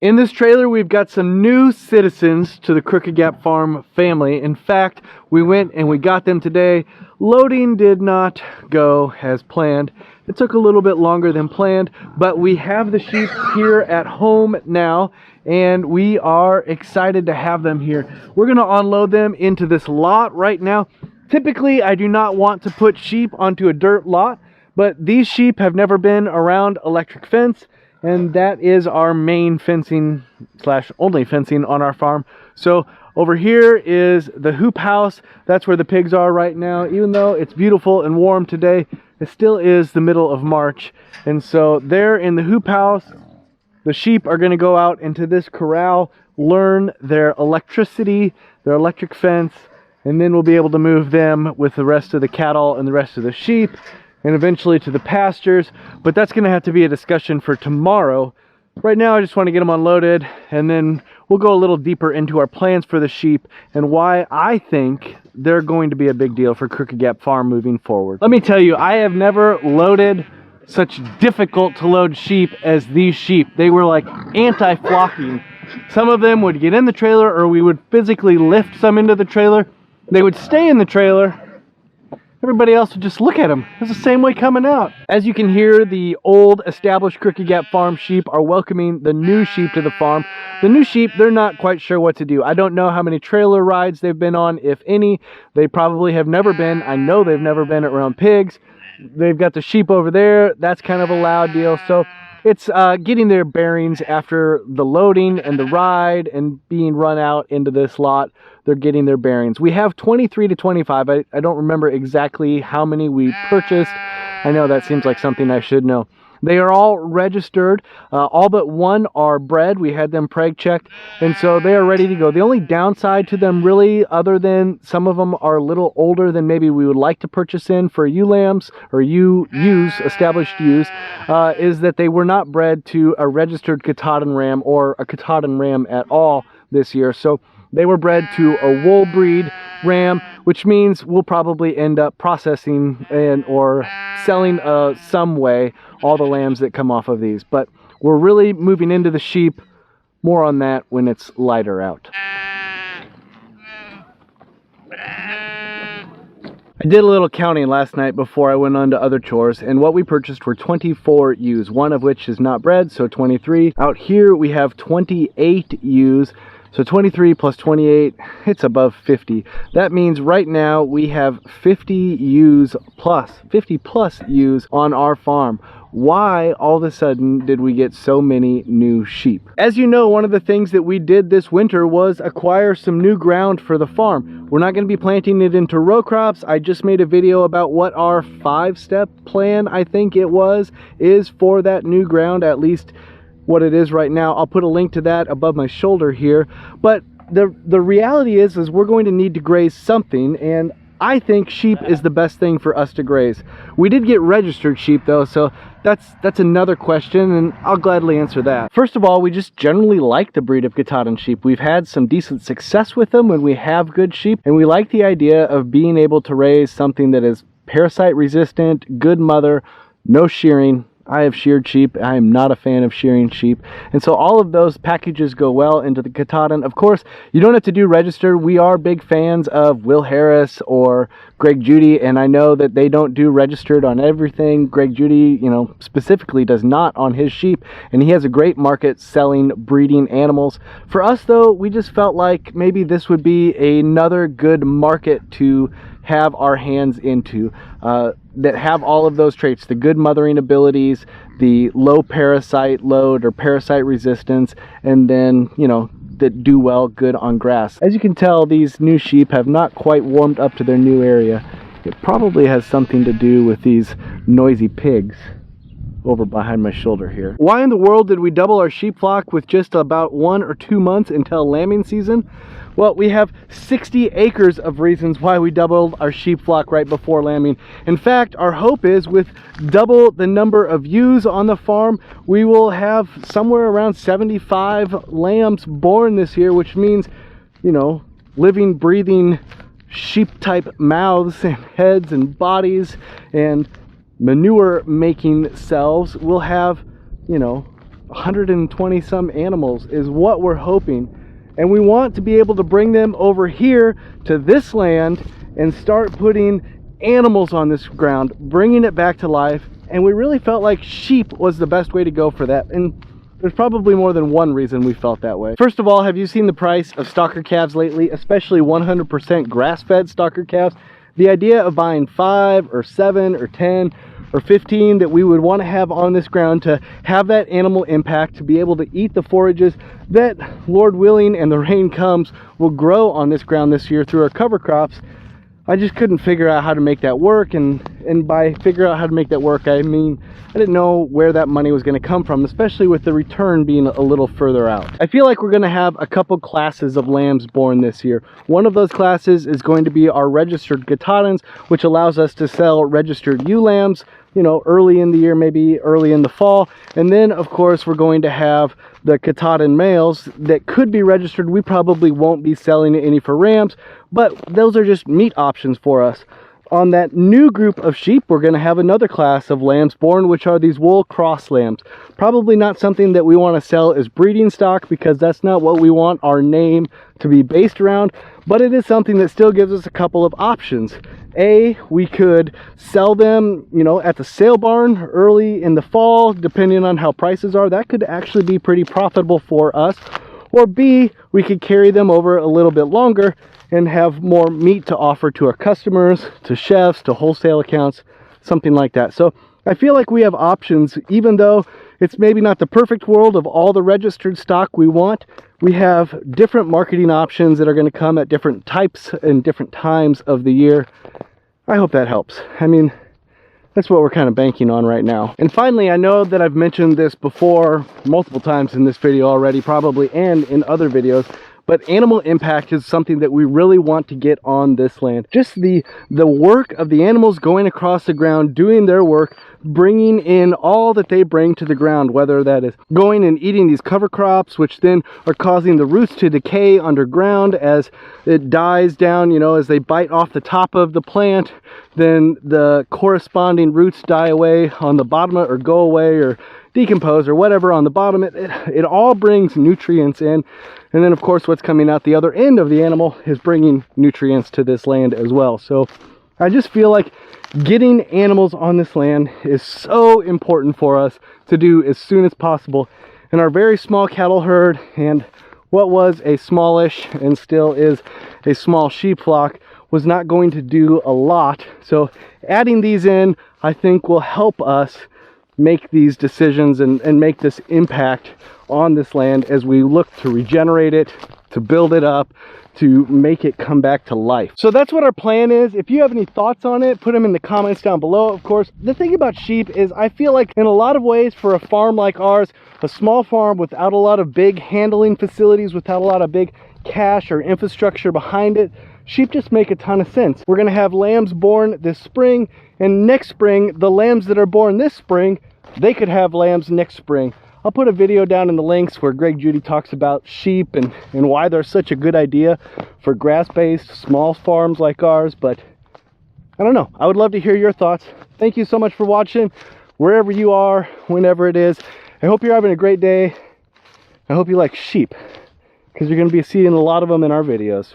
In this trailer, we've got some new citizens to the Crooked Gap Farm family. In fact, we went and we got them today. Loading did not go as planned. It took a little bit longer than planned, but we have the sheep here at home now, and we are excited to have them here. We're gonna unload them into this lot right now. Typically, I do not want to put sheep onto a dirt lot, but these sheep have never been around electric fence, and that is our main fencing slash only fencing on our farm. So over here is the hoop house. That's where the pigs are right now. Even though it's beautiful and warm today, it still is the middle of March. And so there in the hoop house, the sheep are going to go out into this corral, learn their electricity, their electric fence, and then we'll be able to move them with the rest of the cattle and the rest of the sheep, and eventually to the pastures. But that's going to have to be a discussion for tomorrow. Right now I just want to get them unloaded, and then we'll go a little deeper into our plans for the sheep and why I think they're going to be a big deal for Crooked Gap Farm moving forward. Let me tell you, I have never loaded such difficult to load sheep as these sheep. They were like anti-flocking. Some of them would get in the trailer, or we would physically lift some into the trailer. They would stay in the trailer. Everybody else would just look at them. It's the same way coming out. As you can hear, the old established Crooked Gap Farm sheep are welcoming the new sheep to the farm. The new sheep, they're not quite sure what to do. I don't know how many trailer rides they've been on, if any. They probably have never been. I know they've never been around pigs. They've got the sheep over there. That's kind of a loud deal. So it's getting their bearings after the loading and the ride and being run out into this lot. They're getting their bearings. We have 23 to 25. I don't remember exactly how many we purchased. I know that seems like something I should know. They are all registered. All but one are bred. We had them preg checked, and so they are ready to go. The only downside to them, really, other than some of them are a little older than maybe we would like to purchase in for ewe lambs or ewes, established ewes, is that they were not bred to a registered Katahdin ram or a Katahdin ram at all this year. So they were bred to a wool breed ram, which means we'll probably end up processing and or selling some way all the lambs that come off of these. But we're really moving into the sheep. More on that when it's lighter out. I did a little counting last night before I went on to other chores, and what we purchased were 24 ewes, one of which is not bred, so 23. Out here we have 28 ewes. So 23 plus 28, it's above 50. That means right now we have 50 plus ewes on our farm. Why all of a sudden did we get so many new sheep? As you know, one of the things that we did this winter was acquire some new ground for the farm. We're not going to be planting it into row crops. I just made a video about what our 5-step plan, I think it was, is for that new ground, at least what it is right now. I'll put a link to that above my shoulder here. But the reality is we're going to need to graze something, and I think sheep is the best thing for us to graze. We did get registered sheep though, so that's another question, and I'll gladly answer that. First of all, we just generally like the breed of Katahdin sheep. We've had some decent success with them when we have good sheep, and we like the idea of being able to raise something that is parasite resistant, good mother, no shearing. I have sheared sheep. I am not a fan of shearing sheep. And so all of those packages go well into the Katahdin. Of course, you don't have to do registered. We are big fans of Will Harris or Greg Judy, and I know that they don't do registered on everything. Greg Judy, you know, specifically does not on his sheep, and he has a great market selling breeding animals. For us, though, we just felt like maybe this would be another good market to have our hands into, that have all of those traits: the good mothering abilities, the low parasite load or parasite resistance, and then, you know, that do well good on grass. As you can tell, these new sheep have not quite warmed up to their new area. It probably has something to do with these noisy pigs over behind my shoulder here. Why in the world did we double our sheep flock with just about 1 or 2 months until lambing season? Well, we have 60 acres of reasons why we doubled our sheep flock right before lambing. In fact, our hope is with double the number of ewes on the farm, we will have somewhere around 75 lambs born this year, which means, you know, living, breathing sheep type mouths and heads and bodies and manure making selves will have, you know, 120 some animals is what we're hoping. And we want to be able to bring them over here to this land and start putting animals on this ground, bringing it back to life. And we really felt like sheep was the best way to go for that. And there's probably more than one reason we felt that way. First of all, have you seen the price of stocker calves lately, especially 100% grass-fed stocker calves? The idea of buying 5 or 7 or 10 or 15 that we would want to have on this ground to have that animal impact, to be able to eat the forages that, Lord willing, and the rain comes, will grow on this ground this year through our cover crops. I just couldn't figure out how to make that work, and by figure out how to make that work, I mean I didn't know where that money was going to come from, especially with the return being a little further out. I feel like we're going to have a couple classes of lambs born this year. One of those classes is going to be our registered Katahdins, which allows us to sell registered ewe lambs, you know, early in the year, maybe early in the fall. And then of course we're going to have the Katahdin males that could be registered. We probably won't be selling any for rams, but those are just meat options for us. On that new group of sheep, we're going to have another class of lambs born, which are these wool cross lambs. Probably not something that we want to sell as breeding stock, because that's not what we want our name to be based around, but it is something that still gives us a couple of options. A, we could sell them, you know, at the sale barn early in the fall, depending on how prices are. That could actually be pretty profitable for us. Or B, we could carry them over a little bit longer and have more meat to offer to our customers, to chefs, to wholesale accounts, something like that. So I feel like we have options, even though it's maybe not the perfect world of all the registered stock we want. We have different marketing options that are going to come at different types and different times of the year. I hope that helps. I mean, that's what we're kind of banking on right now. And finally, I know that I've mentioned this before multiple times in this video already, probably, and in other videos, but animal impact is something that we really want to get on this land. Just the work of the animals going across the ground, doing their work, bringing in all that they bring to the ground, whether that is going and eating these cover crops, which then are causing the roots to decay underground as it dies down, you know, as they bite off the top of the plant, then the corresponding roots die away on the bottom, or go away, or decompose, or whatever on the bottom. It all brings nutrients in. And then of course what's coming out the other end of the animal is bringing nutrients to this land as well. So I just feel like getting animals on this land is so important for us to do as soon as possible. And our very small cattle herd, and what was a smallish and still is a small sheep flock, was not going to do a lot. So adding these in, I think, will help us make these decisions and make this impact on this land as we look to regenerate it, to build it up, to make it come back to life. So that's what our plan is. If you have any thoughts on it, put them in the comments down below. Of course, the thing about sheep is I feel like in a lot of ways, for a farm like ours, a small farm without a lot of big handling facilities, without a lot of big cash or infrastructure behind it, sheep just make a ton of sense. We're gonna have lambs born this spring, and next spring, the lambs that are born this spring, they could have lambs next spring. I'll put a video down in the links where Judy talks about sheep and why they're such a good idea for grass-based small farms like ours. But I don't know, I would love to hear your thoughts. Thank you so much for watching, wherever you are, whenever it is. I hope you're having a great day. I hope you like sheep, because you're going to be seeing a lot of them in our videos.